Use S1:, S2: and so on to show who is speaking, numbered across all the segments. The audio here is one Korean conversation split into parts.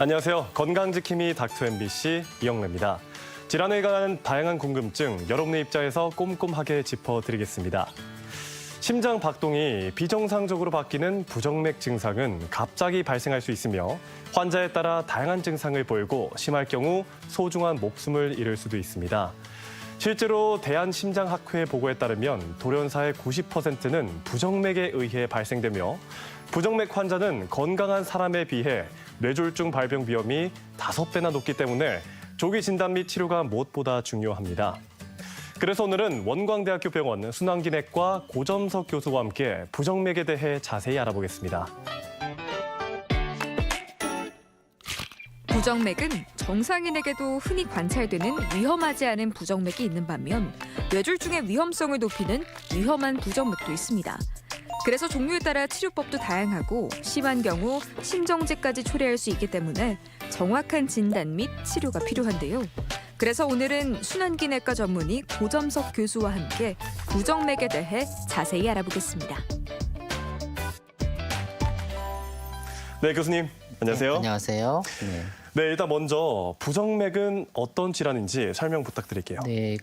S1: 안녕하세요. 건강지킴이 닥터 MBC 이영래입니다. 질환에 관한 다양한 궁금증 여러분의 입장에서 꼼꼼하게 짚어드리겠습니다. 심장 박동이 비정상적으로 바뀌는 부정맥 증상은 갑자기 발생할 수 있으며 환자에 따라 다양한 증상을 보이고 심할 경우 소중한 목숨을 잃을 수도 있습니다. 실제로 대한심장학회 보고에 따르면 돌연사의 90%는 부정맥에 의해 발생되며 부정맥 환자는 건강한 사람에 비해 뇌졸중 발병 위험이 5배나 높기 때문에 조기 진단 및 치료가 무엇보다 중요합니다. 그래서 오늘은 원광대학교 병원 순환기내과 고점석 교수와 함께 부정맥에 대해 자세히 알아보겠습니다.
S2: 부정맥은 정상인에게도 흔히 관찰되는 위험하지 않은 부정맥이 있는 반면 뇌졸중의 위험성을 높이는 위험한 부정맥도 있습니다. 그래서 종류에 따라 치료법도 다양하고 심한 경우 심정지까지 초래할 수 있기 때문에 정확한 진단 및 치료가 필요한데요. 그래서 오늘은 순환기내과 전문의 고점석 교수와 함께 부정맥에 대해 자세히 알아보겠습니다.
S1: 네, 교수님. 안녕하세요.
S3: 네, 안녕하세요.
S1: 네, 일단 먼저 부정맥은 어떤 질환인지 설명 부탁드릴게요.
S3: 네,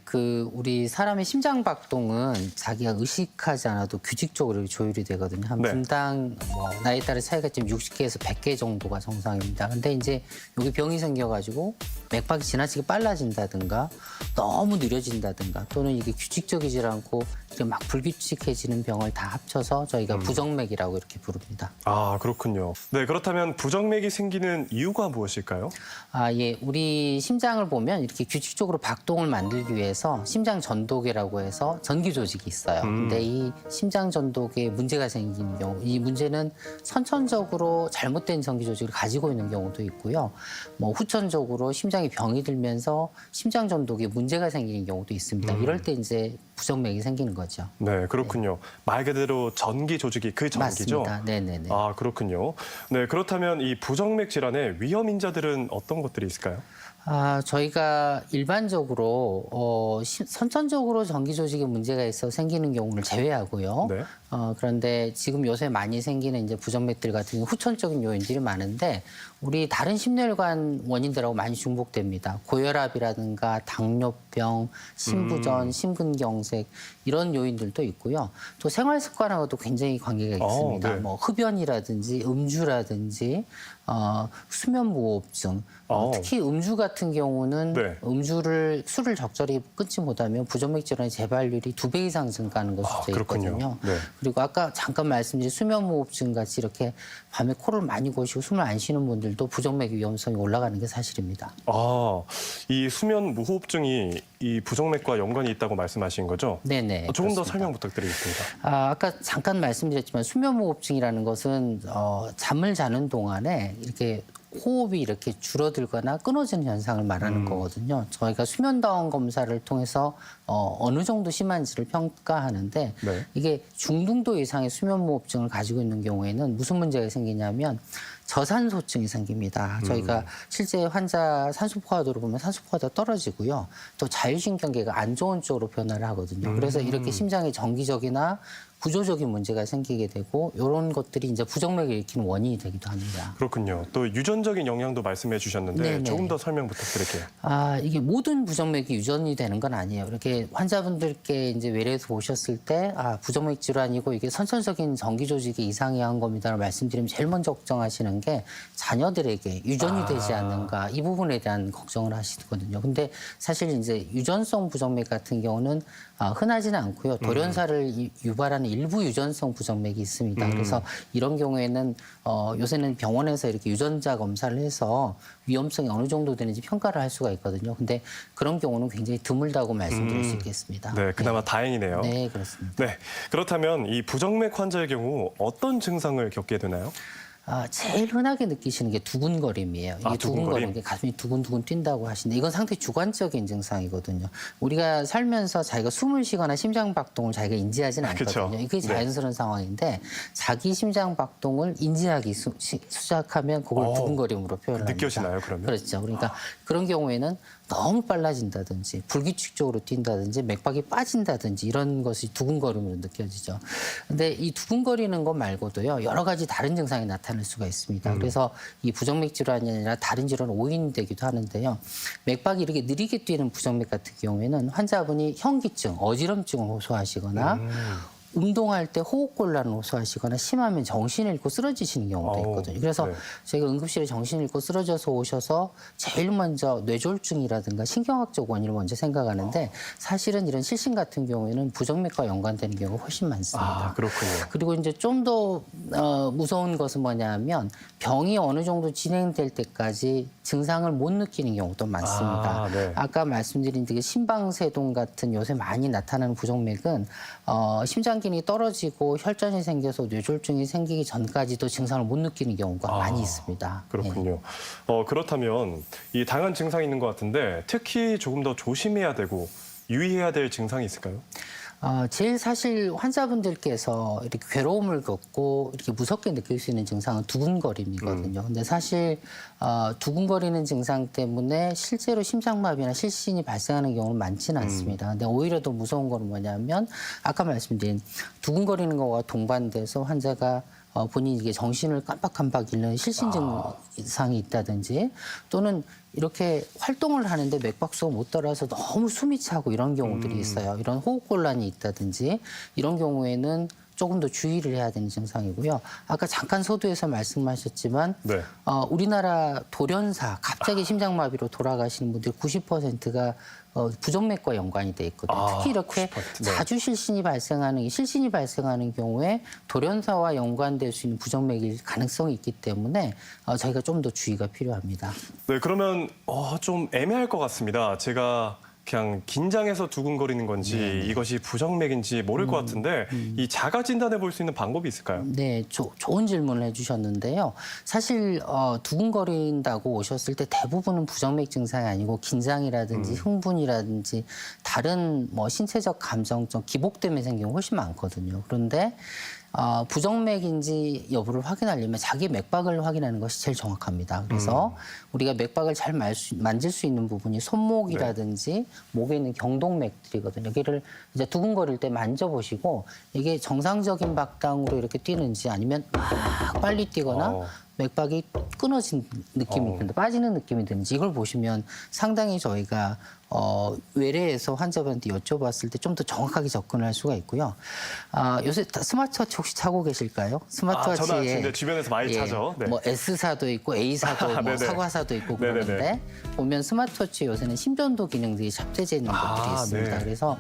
S3: 우리 사람의 심장 박동은 자기가 의식하지 않아도 규칙적으로 조율이 되거든요. 한
S1: 네.
S3: 분당 나이에 따라 차이가 지금 60개에서 100개 정도가 정상입니다. 근데 이제 여기 병이 생겨가지고 맥박이 지나치게 빨라진다든가 너무 느려진다든가 또는 이게 규칙적이지 않고 이렇게 막 불규칙해지는 병을 다 합쳐서 저희가 부정맥이라고 이렇게 부릅니다.
S1: 아, 그렇군요. 네, 그렇다면 부정맥이 생기는 이유가 무엇일까요?
S3: 예. 우리 심장을 보면 이렇게 규칙적으로 박동을 만들기 위해서 심장 전도계라고 해서 전기 조직이 있어요. 근데 이 심장 전도계에 문제가 생기는 경우, 이 문제는 선천적으로 잘못된 전기 조직을 가지고 있는 경우도 있고요. 후천적으로 심장에 병이 들면서 심장 전도계에 문제가 생기는 경우도 있습니다. 이럴 때 이제 부정맥이 생기는 거죠.
S1: 네, 그렇군요. 말 그대로 전기 조직이 그 전기죠?
S3: 맞습니다. 네네네.
S1: 아, 그렇군요. 네, 그렇다면 이 부정맥 질환의 위험 인자들은 어떤 것들이 있을까요?
S3: 저희가 일반적으로 선천적으로 전기 조직에 문제가 있어 생기는 경우를 제외하고요.
S1: 네.
S3: 그런데 지금 요새 많이 생기는 이제 부정맥들 같은 경우 후천적인 요인들이 많은데 우리 다른 심혈관 원인들하고 많이 중복됩니다. 고혈압이라든가 당뇨병, 심부전, 심근경색 이런 요인들도 있고요. 또 생활 습관하고도 굉장히 관계가 있습니다.
S1: 네.
S3: 흡연이라든지 음주라든지 수면무호흡증, 특히 음주 같은 경우는
S1: 네.
S3: 술을 적절히 끊지 못하면 부정맥 질환의 재발률이 2배 이상 증가하는 것으로 되어
S1: 그렇군요.
S3: 있거든요.
S1: 네.
S3: 그리고 아까 잠깐 말씀드린 수면무호흡증 같이 이렇게 밤에 코를 많이 고시고 숨을 안 쉬는 분들도 부정맥 위험성이 올라가는 게 사실입니다.
S1: 아, 이 수면 무호흡증이 이 부정맥과 연관이 있다고 말씀하신 거죠?
S3: 네네.
S1: 조금 더
S3: 그렇습니다.
S1: 설명 부탁드리겠습니다.
S3: 아까 잠깐 말씀드렸지만 수면무호흡증이라는 것은 잠을 자는 동안에 이렇게 호흡이 이렇게 줄어들거나 끊어지는 현상을 말하는 거거든요. 저희가 수면다운 검사를 통해서 어느 정도 심한지를 평가하는데
S1: 네.
S3: 이게 중등도 이상의 수면무호흡증을 가지고 있는 경우에는 무슨 문제가 생기냐면 저산소증이 생깁니다. 저희가 실제 환자 산소 포화도를 보면 산소 포화도가 떨어지고요. 또 자율신경계가 안 좋은 쪽으로 변화를 하거든요. 그래서 이렇게 심장에 정기적이나 구조적인 문제가 생기게 되고 이런 것들이 이제 부정맥을 일으키는 원인이 되기도 합니다.
S1: 그렇군요. 또 유전적인 영향도 말씀해 주셨는데
S3: 네네.
S1: 조금 더 설명 부탁드릴게요.
S3: 이게 모든 부정맥이 유전이 되는 건 아니에요. 이렇게 환자분들께 이제 외래에서 오셨을 때 부정맥 질환이고 이게 선천적인 전기 조직이 이상이 한 겁니다라고 말씀드리면 제일 먼저 걱정하시는 게 자녀들에게 유전이 되지 않는가 이 부분에 대한 걱정을 하시거든요. 근데 사실 이제 유전성 부정맥 같은 경우는 흔하지는 않고요. 돌연사를 유발하는 일부 유전성 부정맥이 있습니다. 그래서 이런 경우에는 요새는 병원에서 이렇게 유전자 검사를 해서 위험성이 어느 정도 되는지 평가를 할 수가 있거든요. 근데 그런 경우는 굉장히 드물다고 말씀드릴 수 있겠습니다.
S1: 네, 그나마 다행이네요.
S3: 네, 그렇습니다.
S1: 네, 그렇다면 이 부정맥 환자의 경우 어떤 증상을 겪게 되나요?
S3: 제일 흔하게 느끼시는 게 두근거림이에요. 이게 두근거리는 게 가슴이 두근두근 뛴다고 하시는데 이건 상당히 주관적인 증상이거든요. 우리가 살면서 자기가 숨을 쉬거나 심장 박동을 자기가 인지하지는 않거든요.
S1: 그쵸.
S3: 이게 자연스러운 상황인데 자기 심장 박동을 인지하기 시작하면 그걸 두근거림으로 표현합니다.
S1: 느껴지나요, 그러면?
S3: 그렇죠. 그러니까 그런 경우에는 너무 빨라진다든지 불규칙적으로 뛴다든지 맥박이 빠진다든지 이런 것이 두근거림으로 느껴지죠. 근데 이 두근거리는 것 말고도요. 여러 가지 다른 증상이 나타날 수가 있습니다. 그래서 이 부정맥 질환이 아니라 다른 질환 오인되기도 하는데요. 맥박이 이렇게 느리게 뛰는 부정맥 같은 경우에는 환자분이 현기증, 어지럼증을 호소하시거나 운동할 때 호흡곤란을 호소하시거나 심하면 정신을 잃고 쓰러지시는 경우도 있거든요. 그래서
S1: 네.
S3: 저희가 응급실에 정신을 잃고 쓰러져서 오셔서 제일 먼저 뇌졸중이라든가 신경학적 원인을 먼저 생각하는데 사실은 이런 실신 같은 경우에는 부정맥과 연관되는 경우가 훨씬 많습니다.
S1: 아, 그렇군요.
S3: 그리고 이제 좀 더 무서운 것은 뭐냐면 병이 어느 정도 진행될 때까지 증상을 못 느끼는 경우도 많습니다.
S1: 아, 네.
S3: 아까 말씀드린 되게 심방세동 같은 요새 많이 나타나는 부정맥은 심장 기능이 떨어지고 혈전이 생겨서 뇌졸중이 생기기 전까지도 증상을 못 느끼는 경우가 많이 있습니다.
S1: 그렇군요. 그렇다면 이 다양한 증상이 있는 것 같은데 특히 조금 더 조심해야 되고 유의해야 될 증상이 있을까요?
S3: 제일 사실 환자분들께서 이렇게 괴로움을 겪고 이렇게 무섭게 느낄 수 있는 증상은 두근거림이거든요. 근데 사실 두근거리는 증상 때문에 실제로 심장마비나 실신이 발생하는 경우는 많지는 않습니다. 근데 오히려 더 무서운 건 뭐냐면 아까 말씀드린 두근거리는 것과 동반돼서 환자가 본인이 이게 정신을 깜빡깜빡 잃는 실신 증상이 있다든지 또는 이렇게 활동을 하는데 맥박수가 못 따라서 너무 숨이 차고 이런 경우들이 있어요. 이런 호흡곤란이 있다든지 이런 경우에는 조금 더 주의를 해야 되는 증상이고요. 아까 잠깐 서두에서 말씀하셨지만
S1: 네.
S3: 우리나라 돌연사 갑자기 심장마비로 돌아가시는 분들 90%가 부정맥과 연관이 돼 있거든요. 특히 이렇게
S1: 90%, 네.
S3: 자주 실신이 발생하는 경우에 돌연사와 연관될 수 있는 부정맥일 가능성이 있기 때문에 저희가 좀 더 주의가 필요합니다.
S1: 네, 그러면 좀 애매할 것 같습니다. 제가 그냥 긴장해서 두근거리는 건지 이것이 부정맥인지 모를 것 같은데 이 자가 진단해 볼 수 있는 방법이 있을까요?
S3: 네, 좋은 질문을 해주셨는데요. 사실 두근거린다고 오셨을 때 대부분은 부정맥 증상이 아니고 긴장이라든지 흥분이라든지 다른 뭐 신체적 감정적 기복 때문에 생기는 경우 훨씬 많거든요. 그런데 부정맥인지 여부를 확인하려면 자기 맥박을 확인하는 것이 제일 정확합니다. 그래서 우리가 맥박을 잘 만질 수 있는 부분이 손목이라든지 목에 있는 경동맥들이거든요. 여기를 이제 두근거릴 때 만져보시고 이게 정상적인 박당으로 이렇게 뛰는지 아니면 막 빨리 뛰거나 맥박이 끊어진 느낌이 든다, 빠지는 느낌이 드는지 이걸 보시면 상당히 저희가 외래에서 환자분한테 여쭤봤을 때 좀 더 정확하게 접근할 수가 있고요. 요새 스마트워치 혹시 차고 계실까요? 스마트워치에
S1: 저는 이제 주변에서 많이 차죠. 네.
S3: 뭐 S사도 있고 A사도 뭐
S1: 네네.
S3: 사과사도 있고
S1: 네네네.
S3: 그러는데 보면 스마트워치 요새는 심전도 기능들이 탑재되어 있는 것들이 있습니다.
S1: 네.
S3: 그래서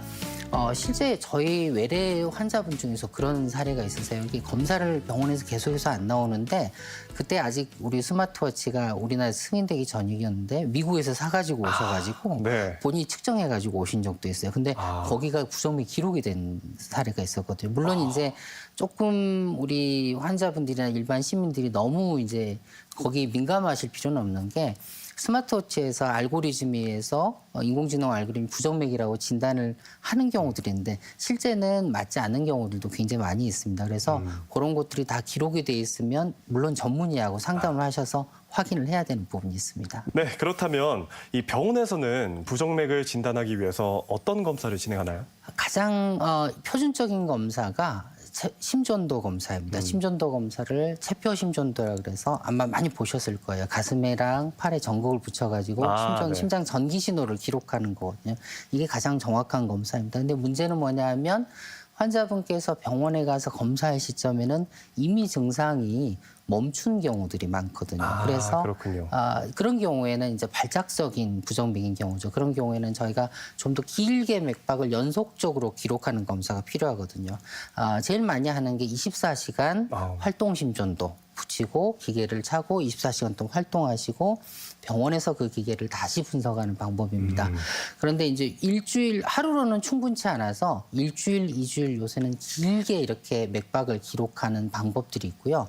S3: 실제 저희 외래 환자분 중에서 그런 사례가 있으세요. 이게 검사를 병원에서 계속해서 안 나오는데 그때 아직 우리 스마트워치가 우리나라에 승인되기 전이었는데 미국에서 사가지고 오셔가지고
S1: 네.
S3: 본인이 측정해가지고 오신 적도 있어요. 근데 거기가 부정맥 기록이 된 사례가 있었거든요. 물론 이제 조금 우리 환자분들이나 일반 시민들이 너무 이제 거기 민감하실 필요는 없는 게 스마트워치에서 알고리즘에서 인공지능 알고리즘 부정맥이라고 진단을 하는 경우들인데 실제는 맞지 않는 경우들도 굉장히 많이 있습니다. 그래서 그런 것들이 다 기록이 돼 있으면 물론 전문의하고 상담을 하셔서 확인을 해야 되는 부분이 있습니다.
S1: 네, 그렇다면 이 병원에서는 부정맥을 진단하기 위해서 어떤 검사를 진행하나요?
S3: 가장 표준적인 검사가 심전도 검사입니다. 심전도 검사를 체표 심전도라 그래서 아마 많이 보셨을 거예요. 가슴에랑 팔에 전극을 붙여가지고
S1: 네.
S3: 심장 전기 신호를 기록하는 거거든요. 이게 가장 정확한 검사입니다. 근데 문제는 뭐냐면 환자분께서 병원에 가서 검사할 시점에는 이미 증상이 멈춘 경우들이 많거든요. 그래서
S1: 그렇군요.
S3: 그런 경우에는 이제 발작적인 부정맥인 경우죠. 그런 경우에는 저희가 좀 더 길게 맥박을 연속적으로 기록하는 검사가 필요하거든요. 제일 많이 하는 게 24시간 활동 심전도 붙이고 기계를 차고 24시간 동안 활동하시고 병원에서 그 기계를 다시 분석하는 방법입니다. 그런데 이제 일주일 하루로는 충분치 않아서 일주일, 2주일 요새는 길게 이렇게 맥박을 기록하는 방법들이 있고요.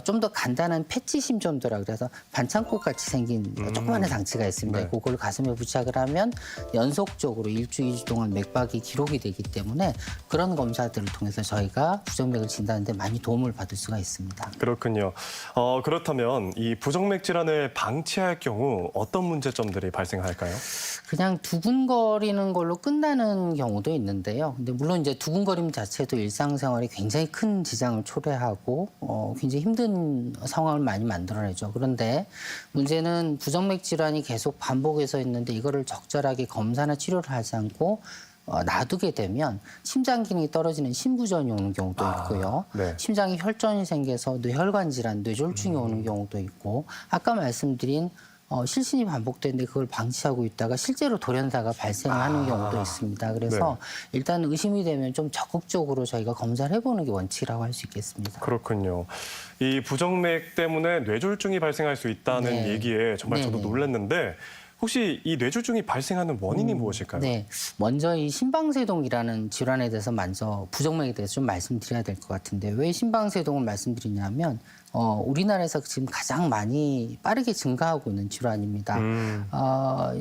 S3: 좀 더 간단한 패치 심전도라 그래서 반창고 같이 생긴 조그마한 장치가 있습니다.
S1: 네.
S3: 그걸 가슴에 부착을 하면 연속적으로 일주, 2주 동안 맥박이 기록이 되기 때문에 그런 검사들을 통해서 저희가 부정맥을 진단하는 데 많이 도움을 받을 수가 있습니다.
S1: 그렇군요. 그렇다면 이 부정맥 질환을 방치할 경우 어떤 문제점들이 발생할까요?
S3: 그냥 두근거리는 걸로 끝나는 경우도 있는데요. 근데 물론 이제 두근거림 자체도 일상생활에 굉장히 큰 지장을 초래하고 굉장히 힘든 상황을 많이 만들어내죠. 그런데 문제는 부정맥 질환이 계속 반복해서 있는데 이거를 적절하게 검사나 치료를 하지 않고 놔두게 되면 심장 기능이 떨어지는 심부전이 오는 경우도 있고요.
S1: 네.
S3: 심장에 혈전이 생겨서 뇌혈관 질환, 뇌졸중이 오는 경우도 있고 아까 말씀드린 실신이 반복되는데 그걸 방치하고 있다가 실제로 돌연사가 발생하는 경우도 있습니다. 그래서 일단 의심이 되면 좀 적극적으로 저희가 검사를 해보는 게 원칙이라고 할 수 있겠습니다.
S1: 그렇군요. 이 부정맥 때문에 뇌졸중이 발생할 수 있다는
S3: 네.
S1: 얘기에 정말 저도
S3: 네네.
S1: 놀랐는데 혹시 이 뇌졸중이 발생하는 원인이 무엇일까요?
S3: 네, 먼저 이 심방세동이라는 질환에 대해서 먼저 부정맥에 대해서 좀 말씀드려야 될 것 같은데 왜 심방세동을 말씀드리냐면 우리나라에서 지금 가장 많이 빠르게 증가하고 있는 질환입니다.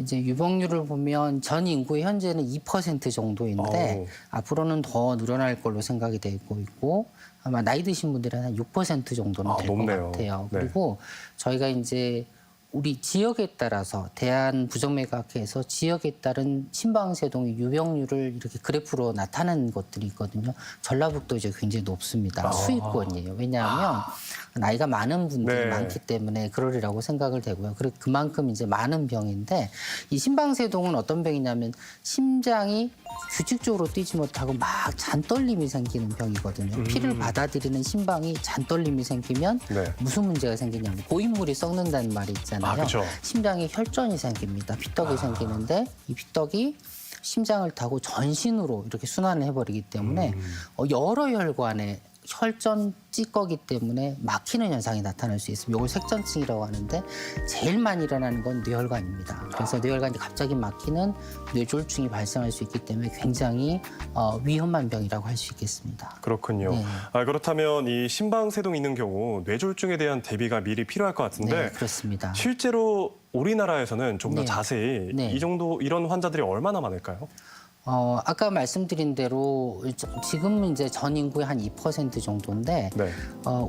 S3: 이제 유병률을 보면 전 인구의 현재는 2% 정도인데 앞으로는 더 늘어날 걸로 생각이 되고 있고 아마 나이 드신 분들은 한 6% 정도는 될 것
S1: 높네요.
S3: 같아요.
S1: 네.
S3: 그리고 저희가 이제 우리 지역에 따라서 대한부정맥학회에서 지역에 따른 심방세동의 유병률을 이렇게 그래프로 나타낸 것들이 있거든요. 전라북도 이제 굉장히 높습니다. 수익권이에요. 왜냐하면 나이가 많은 분들이
S1: 네.
S3: 많기 때문에 그러리라고 생각을 되고요. 그만큼 이제 많은 병인데 이 심방세동은 어떤 병이냐면 심장이 규칙적으로 뛰지 못하고 막 잔떨림이 생기는 병이거든요. 피를 받아들이는 심방이 잔떨림이 생기면
S1: 네.
S3: 무슨 문제가 생기냐면 고인물이 썩는다는 말이 있잖아요.
S1: 그렇죠.
S3: 심장에 혈전이 생깁니다. 피떡이 생기는데 이 피떡이 심장을 타고 전신으로 이렇게 순환을 해버리기 때문에 여러 혈관에 혈전 찌꺼기 때문에 막히는 현상이 나타날 수 있습니다. 이걸 색전증이라고 하는데 제일 많이 일어나는 건 뇌혈관입니다. 그래서 뇌혈관이 갑자기 막히는 뇌졸중이 발생할 수 있기 때문에 굉장히 위험한 병이라고 할 수 있겠습니다.
S1: 그렇군요.
S3: 네.
S1: 그렇다면 이 심방세동이 있는 경우 뇌졸중에 대한 대비가 미리 필요할 것 같은데
S3: 네, 그렇습니다.
S1: 실제로 우리나라에서는 좀 더
S3: 네.
S1: 자세히
S3: 네.
S1: 이런 환자들이 얼마나 많을까요?
S3: 아까 말씀드린 대로 지금은 이제 전 인구의 한 2% 정도인데
S1: 네.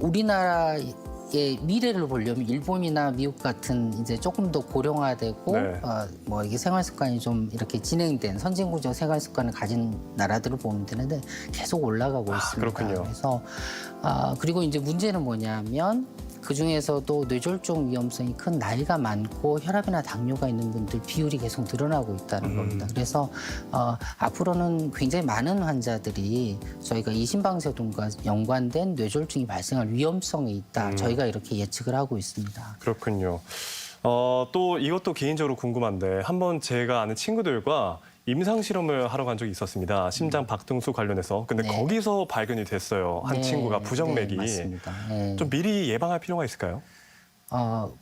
S3: 우리나라의 미래를 보려면 일본이나 미국 같은 이제 조금 더 고령화되고
S1: 네.
S3: 뭐 이게 생활 습관이 좀 이렇게 진행된 선진국적 생활 습관을 가진 나라들을 보면 되는데 계속 올라가고 있습니다.
S1: 그렇군요.
S3: 그래서 그리고 이제 문제는 뭐냐면 그 중에서도 뇌졸중 위험성이 큰 나이가 많고 혈압이나 당뇨가 있는 분들 비율이 계속 늘어나고 있다는 겁니다. 그래서 앞으로는 굉장히 많은 환자들이 저희가 이 심방세동과 연관된 뇌졸중이 발생할 위험성이 있다. 저희가 이렇게 예측을 하고 있습니다.
S1: 그렇군요. 또 이것도 개인적으로 궁금한데 한번 제가 아는 친구들과 임상 실험을 하러 간 적이 있었습니다. 심장 박동수 관련해서. 근데
S3: 네.
S1: 거기서 발견이 됐어요. 한
S3: 네,
S1: 친구가 부정맥이.
S3: 네, 맞습니다. 네.
S1: 좀 미리 예방할 필요가 있을까요?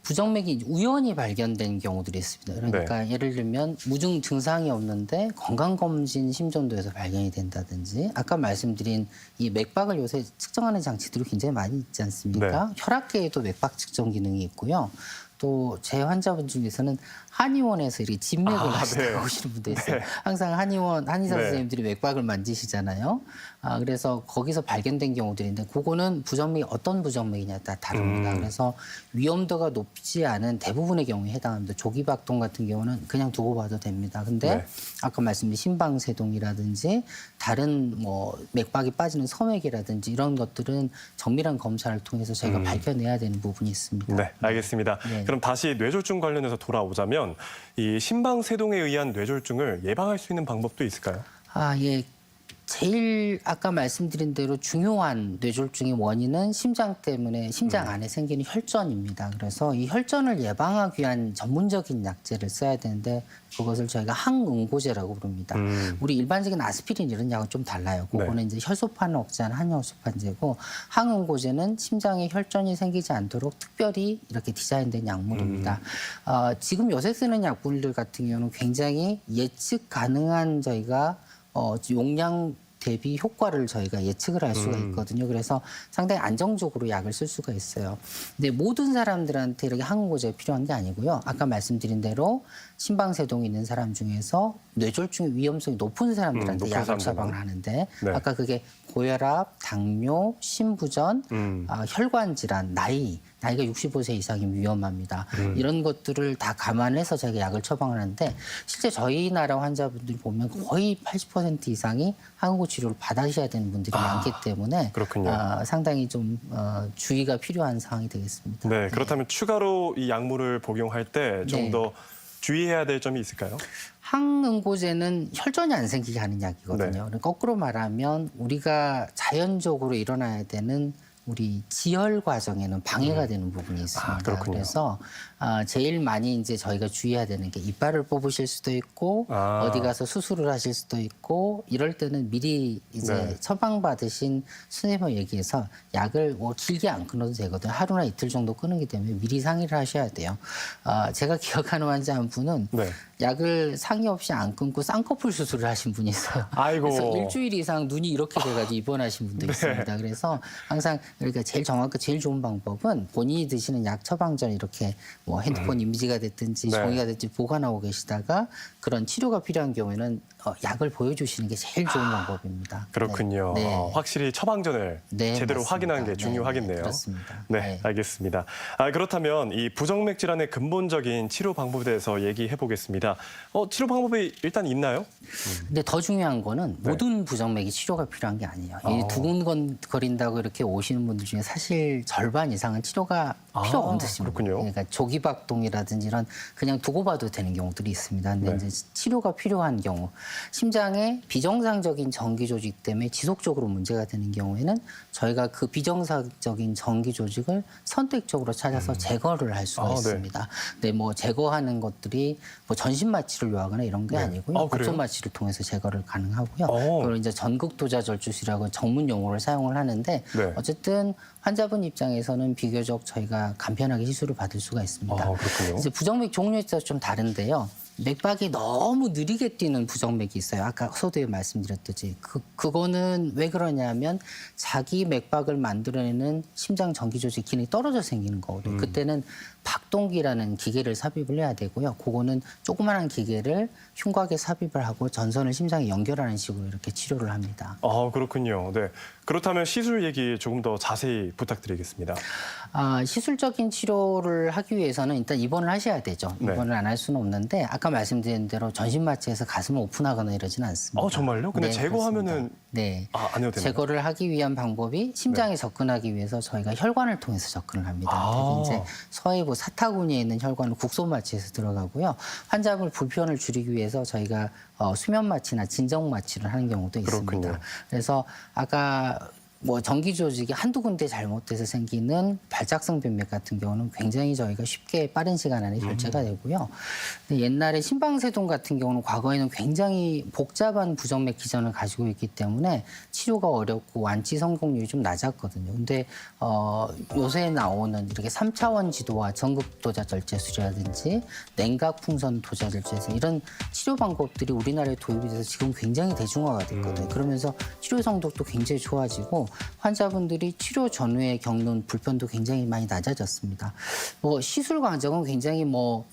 S3: 부정맥이 우연히 발견된 경우들이 있습니다. 그러니까 예를 들면 무증 증상이 없는데 건강검진 심전도에서 발견이 된다든지 아까 말씀드린 이 맥박을 요새 측정하는 장치들이 굉장히 많이 있지 않습니까? 혈압계에도 맥박 측정 기능이 있고요. 또 제 환자분 중에서는 한의원에서 이렇게 진맥을 하시다가
S1: 네.
S3: 오시는 분도 있어요. 항상 한의사
S1: 네.
S3: 선생님들이 맥박을 만지시잖아요. 그래서 거기서 발견된 경우들인데 그거는 부정맥이 어떤 부정맥이냐에 따라 다릅니다. 그래서 위험도가 높지 않은 대부분의 경우에 해당합니다. 조기박동 같은 경우는 그냥 두고 봐도 됩니다. 근데
S1: 네.
S3: 아까 말씀드린 심방세동이라든지 다른 뭐 맥박이 빠지는 섬액이라든지 이런 것들은 정밀한 검사를 통해서 저희가 발견해야 되는 부분이 있습니다.
S1: 네, 알겠습니다.
S3: 네.
S1: 그럼 다시 뇌졸중 관련해서 돌아오자면 이 심방세동에 의한 뇌졸중을 예방할 수 있는 방법도 있을까요?
S3: 예. 제일 아까 말씀드린 대로 중요한 뇌졸중의 원인은 심장 때문에 심장 안에 생기는 혈전입니다. 그래서 이 혈전을 예방하기 위한 전문적인 약제를 써야 되는데 그것을 저희가 항응고제라고 부릅니다. 우리 일반적인 아스피린 이런 약은 좀 달라요. 그거는 이제 혈소판을 억제하는 항혈소판제고 항응고제는 심장에 혈전이 생기지 않도록 특별히 이렇게 디자인된 약물입니다. 지금 요새 쓰는 약물들 같은 경우는 굉장히 예측 가능한 저희가 용량 대비 효과를 저희가 예측을 할 수가 있거든요. 그래서 상당히 안정적으로 약을 쓸 수가 있어요. 근데 모든 사람들한테 이렇게 항응고제가 필요한 게 아니고요. 아까 말씀드린 대로 심방세동이 있는 사람 중에서 뇌졸중의 위험성이 높은 사람들한테
S1: 높은
S3: 약을
S1: 사람들만.
S3: 처방을 하는데
S1: 네.
S3: 아까 그게 고혈압, 당뇨, 심부전, 혈관 질환, 나이가 65세 이상이면 위험합니다. 이런 것들을 다 감안해서 저희가 약을 처방하는데 실제 저희 나라 환자분들 보면 거의 80% 이상이 항우고 치료를 받으셔야 되는 분들이 많기 때문에
S1: 그렇군요.
S3: 상당히 좀 주의가 필요한 상황이 되겠습니다.
S1: 네, 그렇다면 추가로 이 약물을 복용할 때 좀
S3: 네.
S1: 더 주의해야 될 점이 있을까요?
S3: 항응고제는 혈전이 안 생기게 하는 약이거든요.
S1: 네.
S3: 그러니까 거꾸로 말하면 우리가 자연적으로 일어나야 되는 우리 지혈 과정에는 방해가 되는 부분이 있습니다.
S1: 그렇군요.
S3: 그래서 제일 많이 이제 저희가 주의해야 되는 게 이빨을 뽑으실 수도 있고 어디 가서 수술을 하실 수도 있고 이럴 때는 미리 이제
S1: 네.
S3: 처방받으신 선생님과 얘기해서 약을 뭐 길게 안 끊어도 되거든요. 하루나 이틀 정도 끊기 때문에 미리 상의를 하셔야 돼요. 제가 기억하는 환자 한 분은
S1: 네.
S3: 약을 상의 없이 안 끊고 쌍꺼풀 수술을 하신 분이 있어요.
S1: 아이고.
S3: 그래서 일주일 이상 눈이 이렇게 돼가지고 입원하신 분도 있습니다. 그래서 항상 그러니까 제일 정확하고 제일 좋은 방법은 본인이 드시는 약 처방 전 이렇게 뭐 핸드폰 이미지가 됐든지
S1: 네.
S3: 종이가 됐든지 보관하고 계시다가 그런 치료가 필요한 경우에는 약을 보여주시는 게 제일 좋은 방법입니다.
S1: 그렇군요.
S3: 네. 네.
S1: 확실히 처방전을
S3: 네,
S1: 제대로
S3: 맞습니다.
S1: 확인하는 게
S3: 네,
S1: 중요하겠네요.
S3: 네, 그렇습니다.
S1: 네,
S3: 네.
S1: 알겠습니다. 그렇다면 이 부정맥 질환의 근본적인 치료 방법에 대해서 얘기해 보겠습니다. 치료 방법이 일단 있나요?
S3: 근데 더 중요한 거는
S1: 네.
S3: 모든 부정맥이 치료가 필요한 게 아니에요. 이 두근거린다고 이렇게 오시는 분들 중에 사실 절반 이상은 치료가 필요 없으신 분들.
S1: 그렇군요.
S3: 그러니까 조기박동이라든지 이런 그냥 두고 봐도 되는 경우들이 있습니다. 근데
S1: 네.
S3: 이제 치료가 필요한 경우, 심장에 비정상적인 전기 조직 때문에 지속적으로 문제가 되는 경우에는 저희가 그 비정상적인 전기 조직을 선택적으로 찾아서 제거를 할 수가
S1: 네.
S3: 있습니다. 근데 뭐 제거하는 것들이 뭐 전신 마취를 요하거나 이런 게
S1: 네.
S3: 아니고요.
S1: 그래요?
S3: 곡선 마취를 통해서 제거를 가능하고요.
S1: 어.
S3: 그걸 이제 전극 도자절주술이라고 전문 용어를 사용을 하는데
S1: 네.
S3: 어쨌든 환자분 입장에서는 비교적 저희가 간편하게 시술을 받을 수가 있습니다.
S1: 그렇군요.
S3: 이제 부정맥 종류에 따라 좀 다른데요. 맥박이 너무 느리게 뛰는 부정맥이 있어요. 아까 서두에 말씀드렸듯이 그거는 왜 그러냐면 자기 맥박을 만들어내는 심장 전기 조직 기능이 떨어져 생기는 거거든요. 그때는 박동기라는 기계를 삽입을 해야 되고요. 그거는 조그마한 기계를 흉곽에 삽입을 하고 전선을 심장에 연결하는 식으로 이렇게 치료를 합니다.
S1: 그렇군요. 네. 그렇다면 시술 얘기 조금 더 자세히 부탁드리겠습니다.
S3: 시술적인 치료를 하기 위해서는 일단 입원을 하셔야 되죠.
S1: 네.
S3: 입원을 안 할 수는 없는데 아까 말씀드린 대로 전신 마취해서 가슴을 오픈하거나 이러지는 않습니다.
S1: 정말요? 근데
S3: 네,
S1: 제거하면은
S3: 그렇습니다. 네.
S1: 안 해도 되나요?
S3: 제거를 하기 위한 방법이 심장에 접근하기 위해서 저희가 혈관을 통해서 접근을 합니다. 특히 이제 서해부 사타구니에 있는 혈관을 국소 마취해서 들어가고요. 환자분 불편을 줄이기 위해서 저희가 수면 마취나 진정 마취를 하는 경우도 있습니다.
S1: 그렇군요.
S3: 그래서 아까 뭐 전기 조직이 한두 군데 잘못돼서 생기는 발작성 변맥 같은 경우는 굉장히 저희가 쉽게 빠른 시간 안에 결제가 되고요. 근데 옛날에 심방세동 같은 경우는 과거에는 굉장히 복잡한 부정맥 기전을 가지고 있기 때문에 치료가 어렵고 완치 성공률이 좀 낮았거든요. 근데 요새 나오는 이렇게 3차원 지도와 전극 도자 절제술이라든지 냉각 풍선 도자 절제술 이런 치료 방법들이 우리나라에 도입이 돼서 지금 굉장히 대중화가 됐거든요. 그러면서 치료 성적도 굉장히 좋아지고 환자분들이 치료 전후에 겪는 불편도 굉장히 많이 낮아졌습니다. 뭐 시술 과정은 굉장히 뭐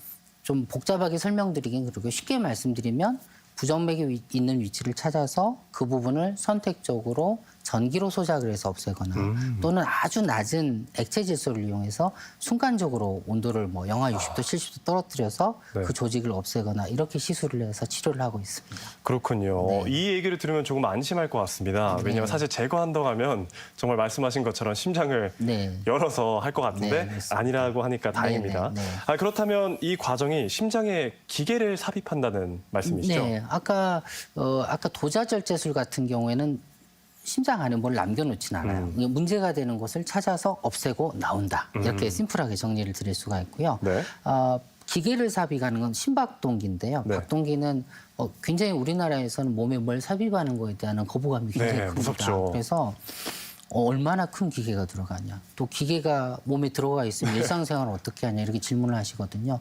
S3: 좀 복잡하게 설명드리긴 그러고 쉽게 말씀드리면 부정맥이 있는 위치를 찾아서 그 부분을 선택적으로 전기로 소작을 해서 없애거나 또는 아주 낮은 액체 질소를 이용해서 순간적으로 온도를 뭐 영하 60도, 70도 떨어뜨려서
S1: 네.
S3: 그 조직을 없애거나 이렇게 시술을 해서 치료를 하고 있습니다.
S1: 그렇군요.
S3: 네.
S1: 이 얘기를 들으면 조금 안심할 것 같습니다. 왜냐하면 사실 제거한다고 하면 정말 말씀하신 것처럼 심장을
S3: 네.
S1: 열어서 할 것 같은데
S3: 네, 맞습니다.
S1: 아니라고 하니까 다행입니다.
S3: 네.
S1: 그렇다면 이 과정이 심장에 기계를 삽입한다는 말씀이시죠?
S3: 네, 아까 도자절제술 같은 경우에는 심장 안에 뭘 남겨놓진 않아요. 문제가 되는 것을 찾아서 없애고 나온다. 이렇게 심플하게 정리를 드릴 수가 있고요.
S1: 네.
S3: 기계를 삽입하는 건 심박동기인데요.
S1: 네.
S3: 박동기는 굉장히 우리나라에서는 몸에 뭘 삽입하는 거에 대한 거부감이 굉장히
S1: 네,
S3: 큽니다.
S1: 무섭죠.
S3: 그래서 얼마나 큰 기계가 들어가냐. 또 기계가 몸에 들어가 있으면 일상생활을 어떻게 하냐 이렇게 질문을 하시거든요.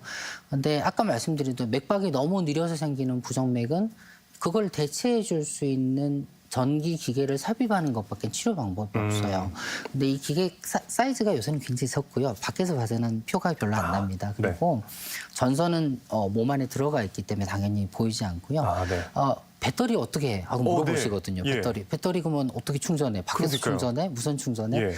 S3: 근데 아까 말씀드린 대로 맥박이 너무 느려서 생기는 부정맥은 그걸 대체해 줄 수 있는 전기 기계를 삽입하는 것밖에 치료 방법이 없어요. 근데 이 기계 사이즈가 요새는 굉장히 적고요. 밖에서 봐서는 표가 별로 안 납니다. 그리고 전선은 몸 안에 들어가 있기 때문에 당연히 보이지 않고요.
S1: 네.
S3: 배터리 어떻게 해? 하고 물어보시거든요.
S1: 네. 예.
S3: 배터리 그러면 어떻게 충전해? 밖에서
S1: 그러니까요.
S3: 충전해? 무선 충전해?
S1: 예.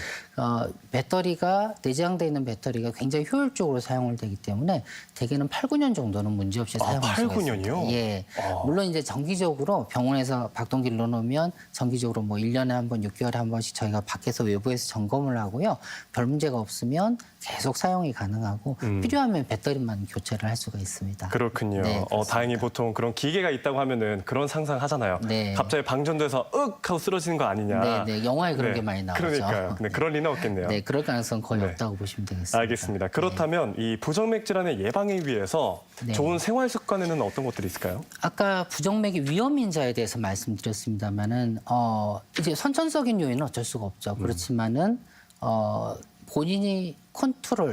S3: 배터리가 내장되어 있는 배터리가 굉장히 효율적으로 사용을 되기 때문에 대개는 8, 9년 정도는 문제없이 사용할
S1: 8,
S3: 수가 있습니다.
S1: 9년이요?
S3: 예. 물론 이제 정기적으로 병원에서 박동기를 넣어놓으면 정기적으로 뭐 1년에 한 번, 6개월에 한 번씩 저희가 밖에서 외부에서 점검을 하고요. 별 문제가 없으면 계속 사용이 가능하고 필요하면 배터리만 교체를 할 수가 있습니다.
S1: 그렇군요.
S3: 네, 그렇습니다.
S1: 다행히 보통 그런 기계가 있다고 하면은 그런 상상하잖아요.
S3: 네.
S1: 갑자기 방전돼서 윽 하고 쓰러지는 거 아니냐.
S3: 네. 영화에 그런
S1: 네.
S3: 게 많이 나오죠.
S1: 그러니까요. 근데 그럴 리는 없겠네요.
S3: 네, 그럴 가능성 거의
S1: 네.
S3: 없다고 보시면 되겠습니다.
S1: 알겠습니다. 그렇다면 이 부정맥 질환의 예방을 위해서
S3: 네.
S1: 좋은 생활 습관에는 어떤 것들이 있을까요?
S3: 아까 부정맥이 위험 인자에 대해서 말씀드렸습니다만은 이제 선천적인 요인은 어쩔 수가 없죠. 그렇지만은 본인이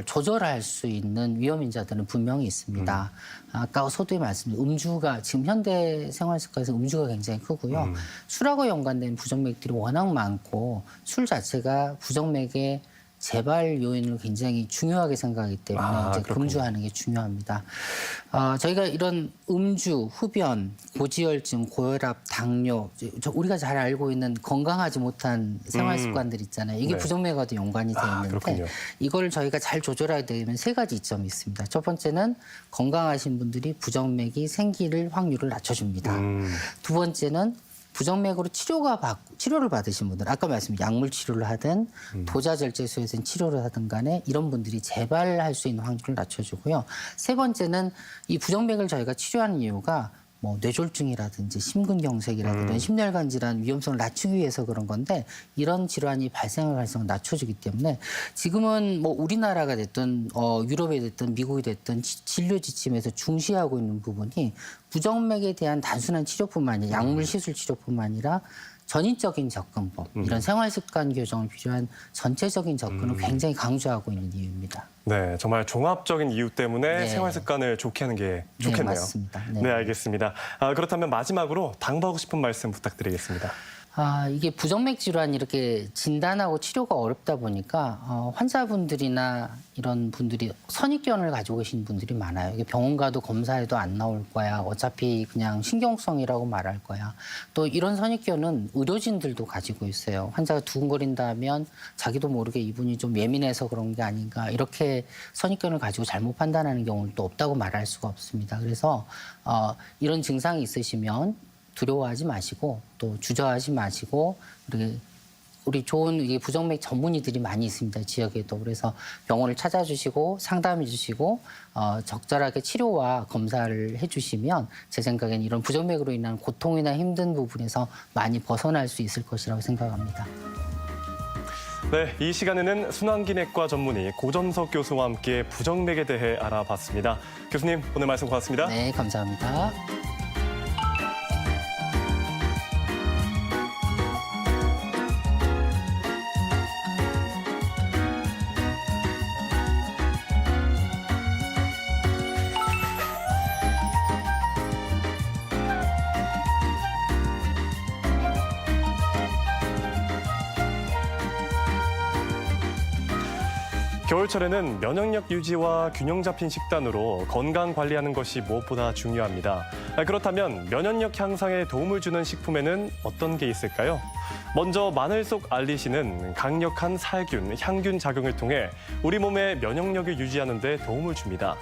S3: 조절할 수 있는 위험 인자들은 분명히 있습니다. 아까 서두에 말씀드린 음주가 지금 현대 생활 습관에서 음주가 굉장히 크고요. 술하고 연관된 부정맥들이 워낙 많고 술 자체가 부정맥의 재발 요인을 굉장히 중요하게 생각하기 때문에 이제
S1: 그렇군요.
S3: 금주하는 게 중요합니다. 저희가 이런 음주, 흡연, 고지혈증, 고혈압, 당뇨, 우리가 잘 알고 있는 건강하지 못한 생활 습관들 있잖아요. 이게
S1: 네.
S3: 부정맥과도 연관이 되어 있는데
S1: 그렇군요.
S3: 이걸 저희가 잘 조절하게 되면 세 가지 이점이 있습니다. 첫 번째는 건강하신 분들이 부정맥이 생길 확률을 낮춰줍니다. 두 번째는 부정맥으로 치료를 받으신 분들, 아까 말씀드린 약물 치료를 하든 도자절제소에서 치료를 하든 간에 이런 분들이 재발할 수 있는 확률을 낮춰주고요. 세 번째는 이 부정맥을 저희가 치료하는 이유가 뭐 뇌졸중이라든지 심근경색이라든지 심혈관 질환 위험성을 낮추기 위해서 그런 건데 이런 질환이 발생할 가능성을 낮춰주기 때문에 지금은 뭐 우리나라가 됐든 유럽이 됐든 미국이 됐든 진료 지침에서 중시하고 있는 부분이 부정맥에 대한 단순한 치료뿐만 아니라 약물 시술 치료뿐만 아니라 전인적인 접근법, 이런 생활 습관 교정을 필요한 전체적인 접근을 굉장히 강조하고 있는 이유입니다.
S1: 네, 정말 종합적인 이유 때문에
S3: 네.
S1: 생활 습관을 좋게 하는 게 좋겠네요.
S3: 네, 맞습니다.
S1: 네, 알겠습니다. 그렇다면 마지막으로 당부하고 싶은 말씀 부탁드리겠습니다.
S3: 이게 부정맥 질환 이렇게 진단하고 치료가 어렵다 보니까 환자분들이나 이런 분들이 선입견을 가지고 계신 분들이 많아요. 이게 병원 가도 검사해도 안 나올 거야. 어차피 그냥 신경성이라고 말할 거야. 또 이런 선입견은 의료진들도 가지고 있어요. 환자가 두근거린다 하면 자기도 모르게 이분이 좀 예민해서 그런 게 아닌가. 이렇게 선입견을 가지고 잘못 판단하는 경우도 없다고 말할 수가 없습니다. 그래서 이런 증상이 있으시면 두려워하지 마시고 또 주저하지 마시고 우리 좋은 이게 부정맥 전문의들이 많이 있습니다. 지역에도. 그래서 병원을 찾아주시고 상담해 주시고 적절하게 치료와 검사를 해주시면 제 생각에는 이런 부정맥으로 인한 고통이나 힘든 부분에서 많이 벗어날 수 있을 것이라고 생각합니다.
S1: 네, 이 시간에는 순환기내과 전문의 고점석 교수와 함께 부정맥에 대해 알아봤습니다. 교수님, 오늘 말씀 고맙습니다.
S3: 네, 감사합니다.
S1: 겨울철에는 면역력 유지와 균형 잡힌 식단으로 건강 관리하는 것이 무엇보다 중요합니다. 그렇다면 면역력 향상에 도움을 주는 식품에는 어떤 게 있을까요? 먼저 마늘 속 알리신은 강력한 살균, 향균 작용을 통해 우리 몸의 면역력을 유지하는 데 도움을 줍니다.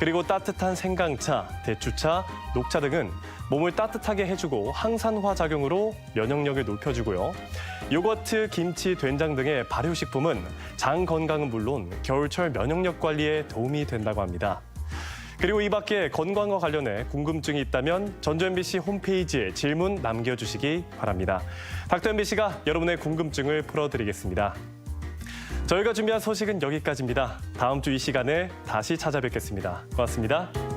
S1: 그리고 따뜻한 생강차, 대추차, 녹차 등은 몸을 따뜻하게 해주고 항산화 작용으로 면역력을 높여주고요. 요거트, 김치, 된장 등의 발효식품은 장 건강은 물론 겨울철 면역력 관리에 도움이 된다고 합니다. 그리고 이 밖에 건강과 관련해 궁금증이 있다면 전주 MBC 홈페이지에 질문 남겨주시기 바랍니다. 닥터 MBC가 여러분의 궁금증을 풀어드리겠습니다. 저희가 준비한 소식은 여기까지입니다. 다음 주 이 시간에 다시 찾아뵙겠습니다. 고맙습니다.